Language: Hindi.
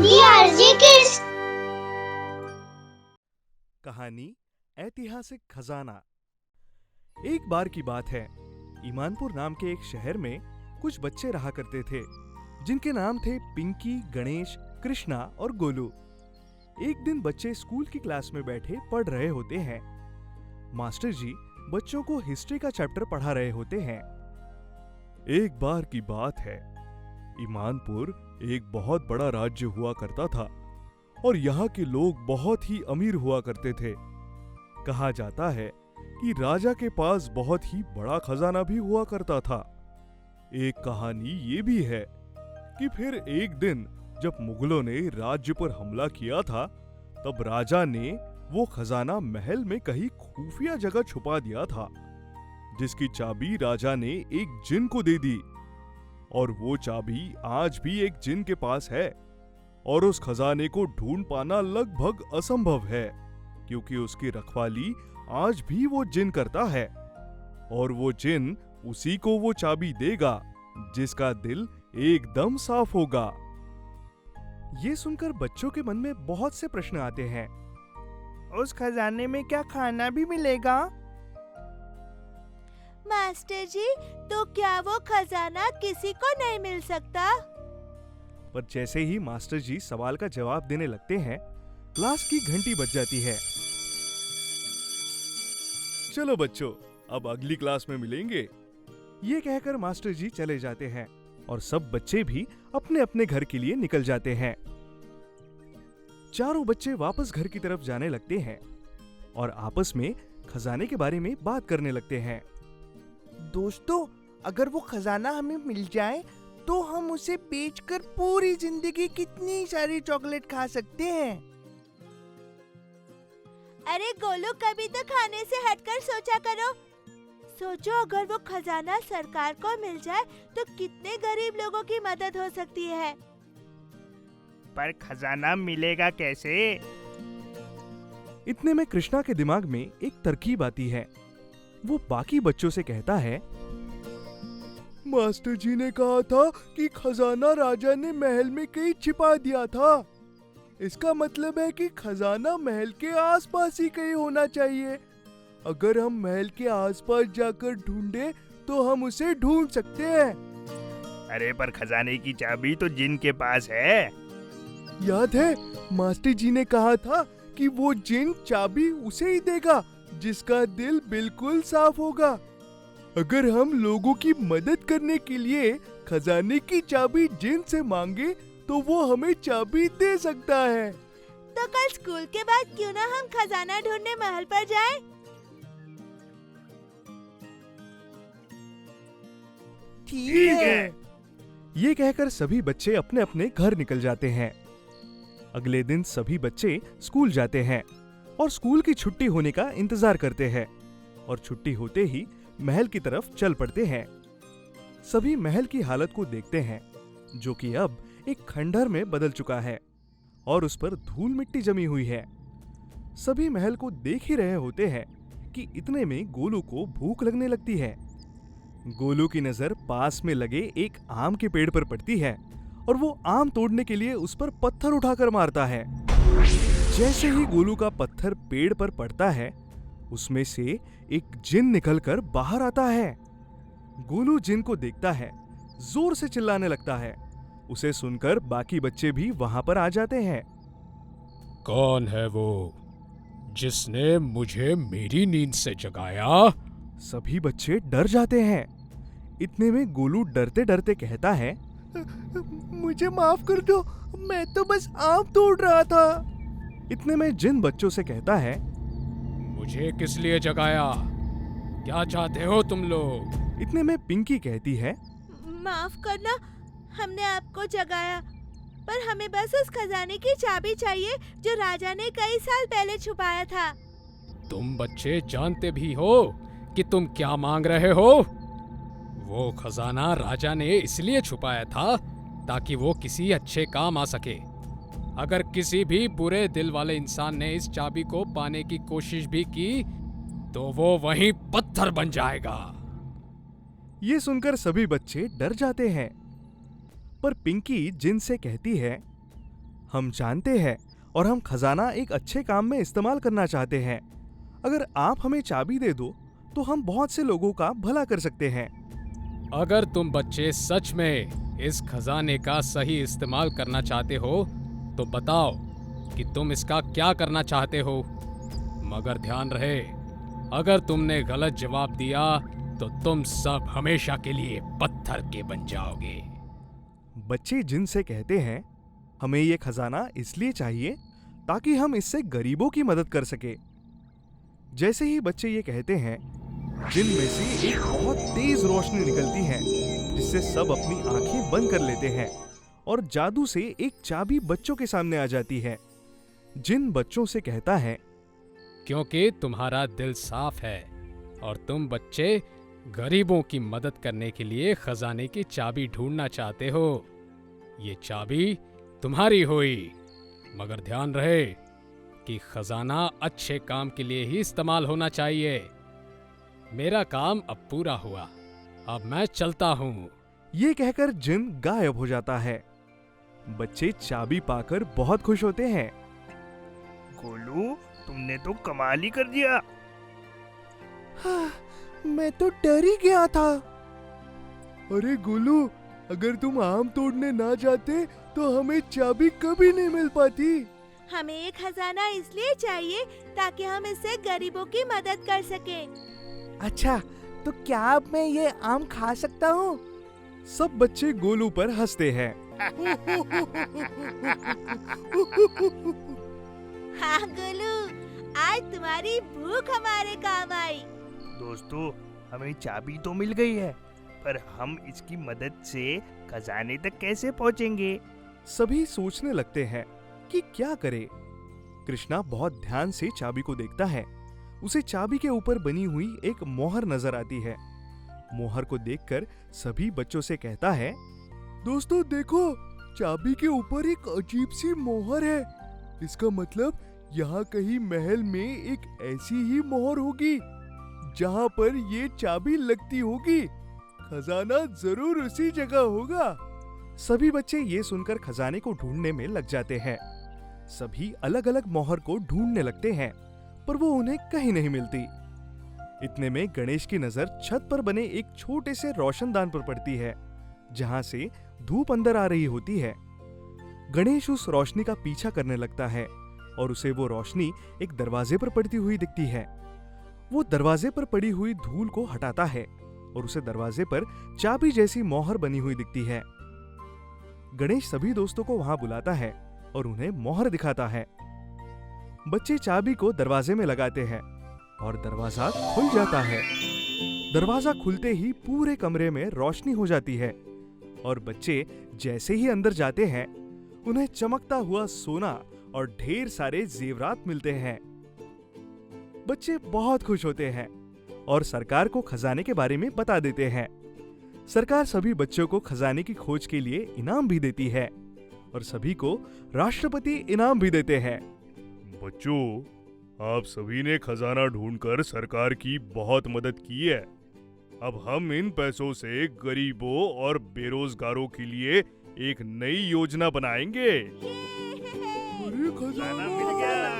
DRG Kids। कहानी ऐतिहासिक खजाना। एक बार की बात है, ईमानपुर नाम के एक शहर में कुछ बच्चे रहा करते थे जिनके नाम थे पिंकी, गणेश, कृष्णा और गोलू। एक दिन बच्चे स्कूल की क्लास में बैठे पढ़ रहे होते हैं। मास्टर जी बच्चों को हिस्ट्री का चैप्टर पढ़ा रहे होते हैं। एक बार की बात है, ईमानपुर एक बहुत बड़ा राज्य हुआ करता था और यहाँ के लोग बहुत ही अमीर हुआ करते थे। कहा जाता है कि राजा के पास बहुत ही बड़ा खजाना भी हुआ करता था। एक कहानी ये भी है कि फिर एक दिन जब मुगलों ने राज्य पर हमला किया था, तब राजा ने वो खजाना महल में कहीं खुफिया जगह छुपा दिया था, जिसकी चाबी राजा ने एक जिन को दे दी। और वो चाबी आज भी एक जिन के पास है और उस खजाने को ढूंढ पाना लगभग असंभव है, क्योंकि उसकी रखवाली आज भी वो जिन करता है और वो जिन उसी को वो चाबी देगा जिसका दिल एकदम साफ होगा। ये सुनकर बच्चों के मन में बहुत से प्रश्न आते हैं। उस खजाने में क्या खाना भी मिलेगा? मास्टर जी, तो क्या वो खजाना किसी को नहीं मिल सकता? पर जैसे ही मास्टर जी सवाल का जवाब देने लगते हैं, क्लास की घंटी बज जाती है। चलो बच्चों, अब अगली क्लास में मिलेंगे। ये कहकर मास्टर जी चले जाते हैं और सब बच्चे भी अपने अपने घर के लिए निकल जाते हैं। चारों बच्चे वापस घर की तरफ जाने लगते हैं और आपस में खजाने के बारे में बात करने लगते हैं। दोस्तों, अगर वो खजाना हमें मिल जाए तो हम उसे बेचकर पूरी जिंदगी कितनी सारी चॉकलेट खा सकते हैं। अरे गोलू, कभी तो खाने से हटकर सोचा करो। सोचो, अगर वो खजाना सरकार को मिल जाए तो कितने गरीब लोगों की मदद हो सकती है। पर खजाना मिलेगा कैसे? इतने में कृष्णा के दिमाग में एक तरकीब आती है। वो बाकी बच्चों से कहता है, मास्टर जी ने कहा था कि खजाना राजा ने महल में कहीं छिपा दिया था। इसका मतलब है कि खजाना महल के आसपास ही कहीं होना चाहिए। अगर हम महल के आसपास जाकर ढूंढे तो हम उसे ढूंढ सकते हैं। अरे पर खजाने की चाबी तो जिन के पास है। याद है, मास्टर जी ने कहा था कि वो जिन चाबी उसे ही देगा जिसका दिल बिल्कुल साफ होगा। अगर हम लोगों की मदद करने के लिए खजाने की चाबी जिन से मांगे तो वो हमें चाबी दे सकता है। तो कल स्कूल के बाद क्यों ना हम खजाना ढूंढने महल पर जाएं? ठीक है। ये कहकर सभी बच्चे अपने अपने घर निकल जाते हैं। अगले दिन सभी बच्चे स्कूल जाते हैं और स्कूल की छुट्टी होने का इंतजार करते हैं और छुट्टी होते ही महल की तरफ चल पड़ते हैं। सभी महल की हालत को देखते हैं, जो कि अब एक खंडहर में बदल चुका है और उस पर धूल मिट्टी जमी हुई है। सभी महल को देख ही रहे होते हैं कि इतने में गोलू को भूख लगने लगती है। गोलू की नजर पास में लगे एक आम के पेड़ पर पड़ती है और वो आम तोड़ने के लिए उस पर पत्थर उठाकर मारता है। जैसे ही गोलू का पत्थर पेड़ पर पड़ता है, उसमें से एक जिन निकलकर बाहर आता है। गोलू जिन को देखता है, जोर से चिल्लाने लगता है। उसे सुनकर बाकी बच्चे भी वहां पर आ जाते हैं। कौन है वो जिसने मुझे मेरी नींद से जगाया? सभी बच्चे डर जाते हैं। इतने में गोलू डरते डरते कहता है, मुझे माफ कर दो, मैं तो बस आम तोड़ रहा था। इतने में जिन बच्चों से कहता है, मुझे किस लिए जगाया? क्या चाहते हो तुम लोग? इतने में पिंकी कहती है, माफ करना, हमने आपको जगाया, पर हमें बस उस खजाने की चाबी चाहिए जो राजा ने कई साल पहले छुपाया था। तुम बच्चे जानते भी हो कि तुम क्या मांग रहे हो? वो खजाना राजा ने इसलिए छुपाया था ताकि वो किसी अच्छे काम आ सके। अगर किसी भी बुरे दिल वाले इंसान ने इस चाबी को पाने की कोशिश भी की तो वो वहीं पत्थर बन जाएगा। ये सुनकर सभी बच्चे डर जाते हैं। पर पिंकी जिन से कहती है, हम जानते हैं और हम खजाना एक अच्छे काम में इस्तेमाल करना चाहते हैं। अगर आप हमें चाबी दे दो तो हम बहुत से लोगों का भला कर सकते हैं। अगर तुम बच्चे सच में इस खजाने का सही इस्तेमाल करना चाहते हो तो बताओ कि तुम इसका क्या करना चाहते हो। मगर ध्यान रहे, अगर तुमने गलत जवाब दिया तो तुम सब हमेशा के लिए पत्थर के बन जाओगे। बच्चे जिन से कहते हैं हमें ये खजाना इसलिए चाहिए ताकि हम इससे गरीबों की मदद कर सके। जैसे ही बच्चे ये कहते हैं, जिन में से एक बहुत तेज रोशनी निकलती है जिससे सब अपनी आंखें बंद कर लेते हैं और जादू से एक चाबी बच्चों के सामने आ जाती है। जिन बच्चों से कहता है, क्योंकि तुम्हारा दिल साफ है और तुम बच्चे गरीबों की मदद करने के लिए खजाने की चाबी ढूंढना चाहते हो। ये चाबी तुम्हारी हुई, मगर ध्यान रहे कि खजाना अच्छे काम के लिए ही इस्तेमाल होना चाहिए। मेरा काम अब पूरा हुआ, अब मैं चलता हूँ। ये कहकर जिन गायब हो जाता है। बच्चे चाबी पाकर बहुत खुश होते हैं। गोलू, तुमने तो कमाल ही कर दिया। हाँ, मैं तो डर ही गया था। अरे गोलू, अगर तुम आम तोड़ने ना जाते तो हमें चाबी कभी नहीं मिल पाती। हमें ये खजाना इसलिए चाहिए ताकि हम इससे गरीबों की मदद कर सकें। अच्छा, तो क्या अब मैं ये आम खा सकता हूँ? सब बच्चे गोलू पर हंसते हैं। हाँ गोलू, आज तुम्हारी भूख हमारे काम आई। दोस्तों, हमें चाबी तो मिल गई है, पर हम इसकी मदद से खजाने तक कैसे पहुँचेंगे? सभी सोचने लगते हैं कि क्या करें। कृष्णा बहुत ध्यान से चाबी को देखता है। उसे चाबी के ऊपर बनी हुई एक मोहर नजर आती है। मोहर को देखकर सभी बच्चों से कहता है, दोस्तों देखो, चाबी के ऊपर एक अजीब सी मोहर है। इसका मतलब यहाँ कहीं महल में एक ऐसी ही मोहर होगी जहाँ पर ये चाबी लगती होगी। खजाना जरूर उसी जगह होगा। सभी बच्चे ये सुनकर खजाने को ढूंढने में लग जाते हैं। सभी अलग अलग मोहर को ढूंढने लगते हैं, पर वो उन्हें कहीं नहीं मिलती। इतने में गणेश की नजर छत पर बने एक छोटे से रोशनदान पर पड़ती है, जहां से धूप अंदर आ रही होती है। गणेश उस रोशनी का पीछा करने लगता है और उसे वो रोशनी एक दरवाजे पर पड़ती हुई दिखती है। वो दरवाजे पर पड़ी हुई धूल को हटाता है और उसे दरवाजे पर चाबी जैसी मोहर बनी हुई दिखती है। गणेश सभी दोस्तों को वहां बुलाता है और उन्हें मोहर दिखाता है। बच्चे चाबी को दरवाजे में लगाते हैं और दरवाजा खुल जाता है। दरवाजा खुलते ही पूरे कमरे में रोशनी हो जाती है और बच्चे जैसे ही अंदर जाते हैं, उन्हें चमकता हुआ सोना और ढेर सारे जेवरात मिलते हैं। बच्चे बहुत खुश होते हैं और सरकार को खजाने के बारे में बता देते हैं। सरकार सभी बच्चों को खजाने की खोज के लिए इनाम भी देती है और सभी को राष्ट्रपति इनाम भी देते हैं। बच्चों, आप सभी ने खजाना ढूंढकर सरकार की बहुत मदद की है। अब हम इन पैसों से गरीबों और बेरोजगारों के लिए एक नई योजना बनाएंगे। खजाना मिल गया।